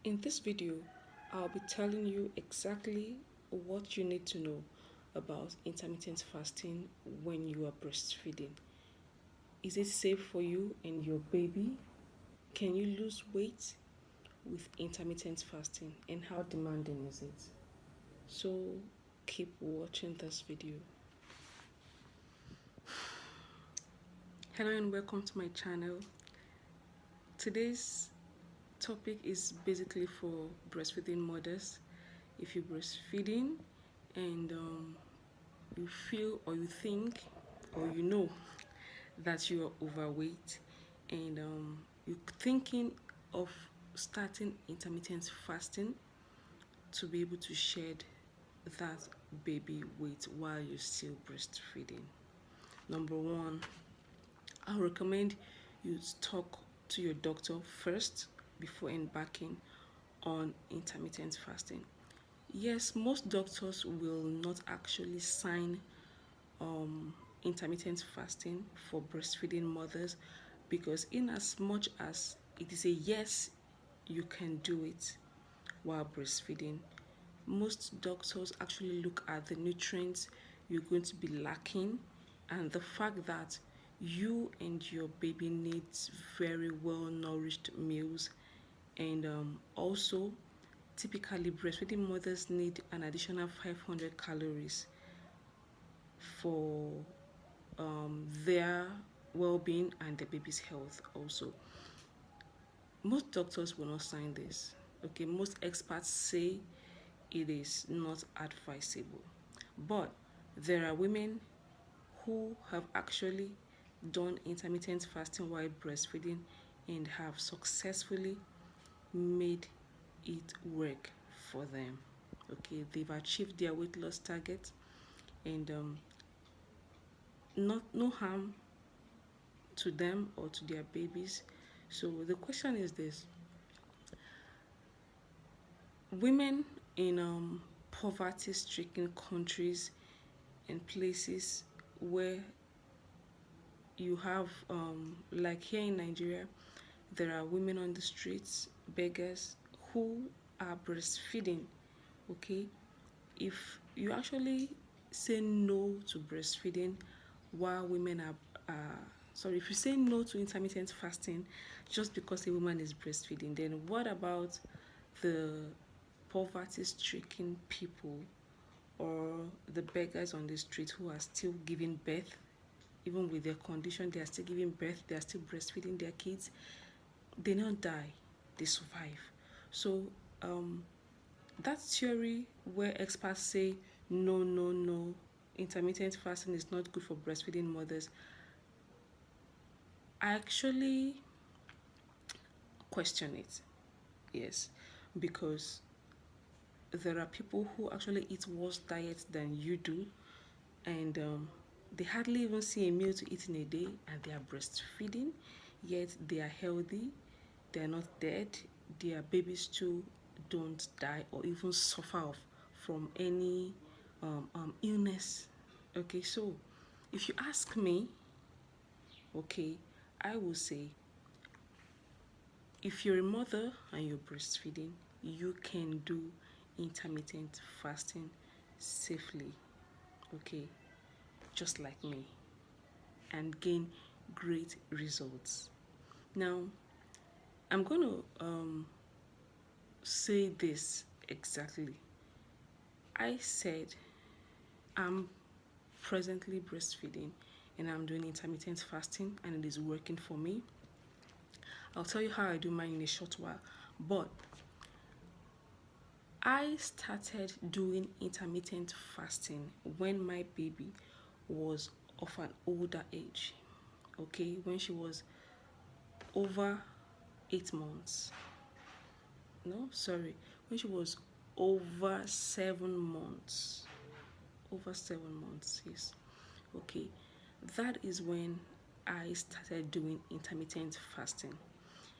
In this video, I'll be telling you exactly what you need to know about intermittent fasting when you are breastfeeding. Is it safe for you and your baby? Can you lose weight with intermittent fasting, and how demanding is it? So keep watching this video. Hello and welcome to my channel. Today's topic is basically for breastfeeding mothers. If you're breastfeeding and you feel or you think or you know that you are overweight and you're thinking of starting intermittent fasting to be able to shed that baby weight while you're still breastfeeding. Number one, I recommend you talk to your doctor first before embarking on intermittent fasting. Yes, most doctors will not actually sign intermittent fasting for breastfeeding mothers, because in as much as it is a yes, you can do it while breastfeeding, most doctors actually look at the nutrients you're going to be lacking and the fact that you and your baby needs very well nourished meals, and also typically breastfeeding mothers need an additional 500 calories for their well-being and the baby's health also. Most doctors will not sign this. Okay, most experts say it is not advisable, but there are women who have actually done intermittent fasting while breastfeeding and have successfully made it work for them. Okay, they've achieved their weight loss target and no harm to them or to their babies. So the question is this: women in poverty-stricken countries and places where you have like here in Nigeria, there are women on the streets, beggars, who are breastfeeding. Okay, if you actually say no to breastfeeding while women are sorry, if you say no to intermittent fasting just because a woman is breastfeeding, then what about the poverty-stricken people or the beggars on the street who are still giving birth? Even with their condition, they are still giving birth, they are still breastfeeding their kids. They don't die, they survive. So that theory where experts say no, intermittent fasting is not good for breastfeeding mothers, I actually question it. Yes, because there are people who actually eat worse diets than you do, and they hardly even see a meal to eat in a day, and they are breastfeeding, yet they are healthy, they are not dead, their babies too don't die or even suffer from any illness. Okay, so if you ask me, okay, I will say if you're a mother and you're breastfeeding, you can do intermittent fasting safely, okay, just like me, and gain great results. Now, I'm going to say this exactly. I said I'm presently breastfeeding and I'm doing intermittent fasting and it is working for me. I'll tell you how I do mine in a short while, but I started doing intermittent fasting when my baby was of an older age. Okay, when she was over 8 months. No, sorry, when she was over 7 months. Over 7 months, yes. Okay, that is when I started doing intermittent fasting.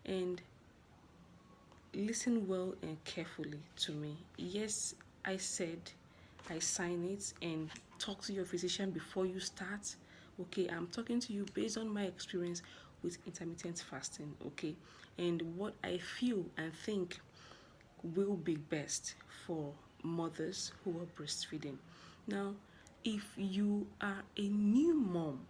And listen well and carefully to me. Yes, I said I sign it, and talk to your physician before you start. Okay, I'm talking to you based on my experience with intermittent fasting, okay, and what I feel and think will be best for mothers who are breastfeeding. Now, if you are a new mom,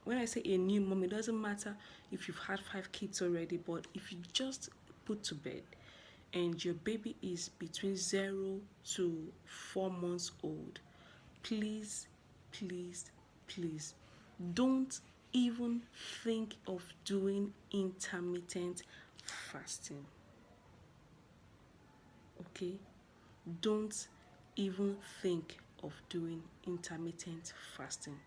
when I say a new mom, it doesn't matter if you've had 5 kids already, but if you just put to bed and your baby is between 0 to 4 months old, please, please, please don't even think of doing intermittent fasting. Okay? Don't even think of doing intermittent fasting.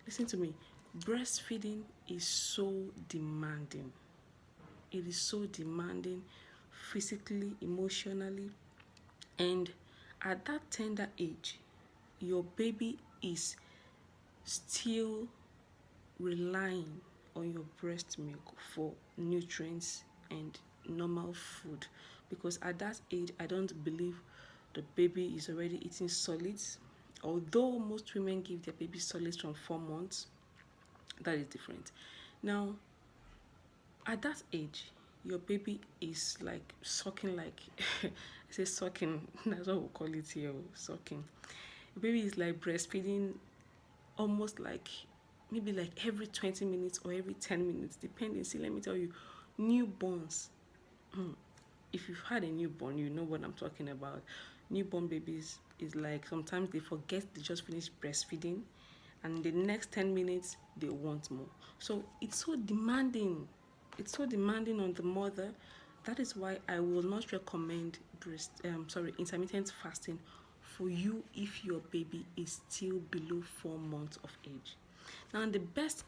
Listen to me. Breastfeeding is so demanding. It is so demanding physically, emotionally, and at that tender age, your baby is still relying on your breast milk for nutrients and normal food, because at that age I don't believe the baby is already eating solids. Although most women give their baby solids from 4 months, that is different. Now, at that age, your baby is like sucking, like I say sucking, that's what we call it here, sucking. Your baby is like breastfeeding almost like maybe like every 20 minutes or every 10 minutes, depending. See, let me tell you, newborns, if you've had a newborn, you know what I'm talking about. Newborn babies is like sometimes they forget they just finished breastfeeding, and the next 10 minutes they want more. So it's so demanding. It's so demanding on the mother. That is why I will not recommend intermittent fasting for you if your baby is still below 4 months of age. Now, the best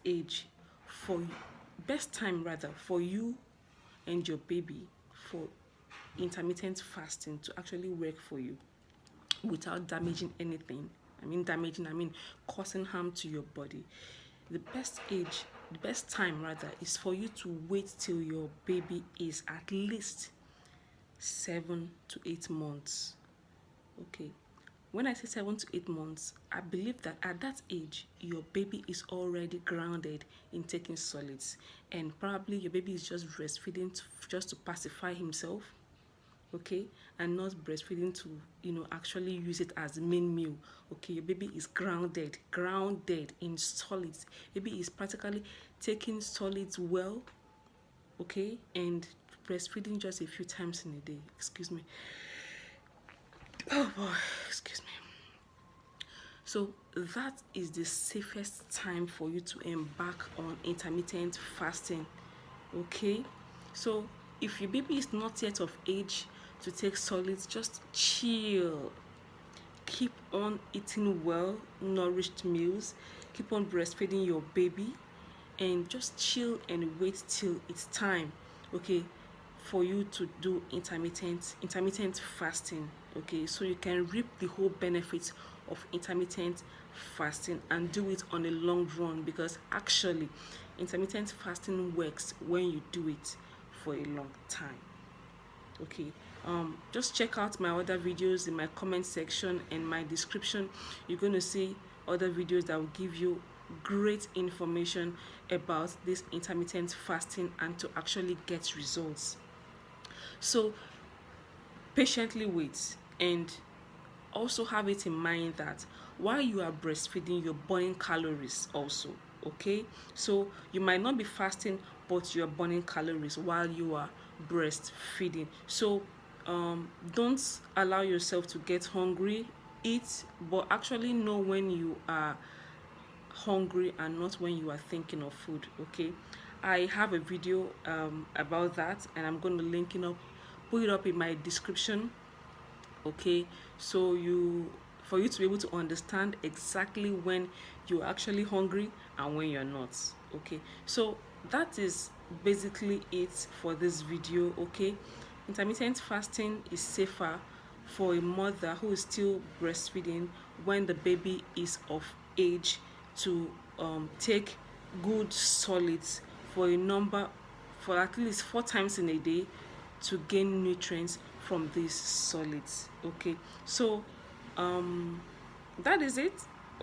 time for you and your baby for intermittent fasting to actually work for you without damaging anything. I mean causing harm to your body. The best time is for you to wait till your baby is at least 7 to 8 months. Okay. When I say 7 to 8 months, I believe that at that age, your baby is already grounded in taking solids, and probably your baby is just breastfeeding just to pacify himself, okay, and not breastfeeding to, actually use it as the main meal. Okay, your baby is grounded in solids. Baby is practically taking solids well, okay, and breastfeeding just a few times in a day. Excuse me. Oh boy, excuse me. So that is the safest time for you to embark on intermittent fasting. Okay, so if your baby is not yet of age to take solids, just chill. Keep on eating well nourished meals. Keep on breastfeeding your baby, and just chill and wait till it's time, okay, for you to do intermittent fasting. Okay, so you can reap the whole benefits of intermittent fasting and do it on a long run, because actually intermittent fasting works when you do it for a long time. Okay, just check out my other videos in my comment section and my description. You're going to see other videos that will give you great information about this intermittent fasting and to actually get results. So patiently wait, and also have it in mind that while you are breastfeeding, you're burning calories also. Okay, so you might not be fasting, but you're burning calories while you are breastfeeding. So don't allow yourself to get hungry. Eat, but actually know when you are hungry and not when you are thinking of food. Okay, I have a video about that, and I'm going to put it up in my description. Okay, so for you to be able to understand exactly when you're actually hungry and when you're not. Okay, so that is basically it for this video. Okay, intermittent fasting is safer for a mother who is still breastfeeding when the baby is of age to take good solids for at least 4 times in a day to gain nutrients from these solids. Okay, so that is it.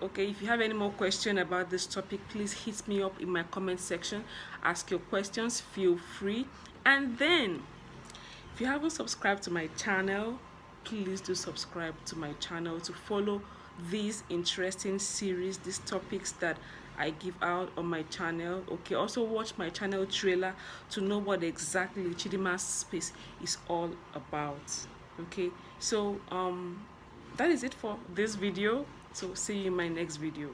Okay, if you have any more questions about this topic, please hit me up in my comment section. Ask your questions, feel free. And then If you haven't subscribed to my channel, please do subscribe to my channel to follow these interesting series, these topics that I give out on my channel. Okay, also watch my channel trailer to know what exactly Chidinma's space is all about. Okay, so that is it for this video. So see you in my next video.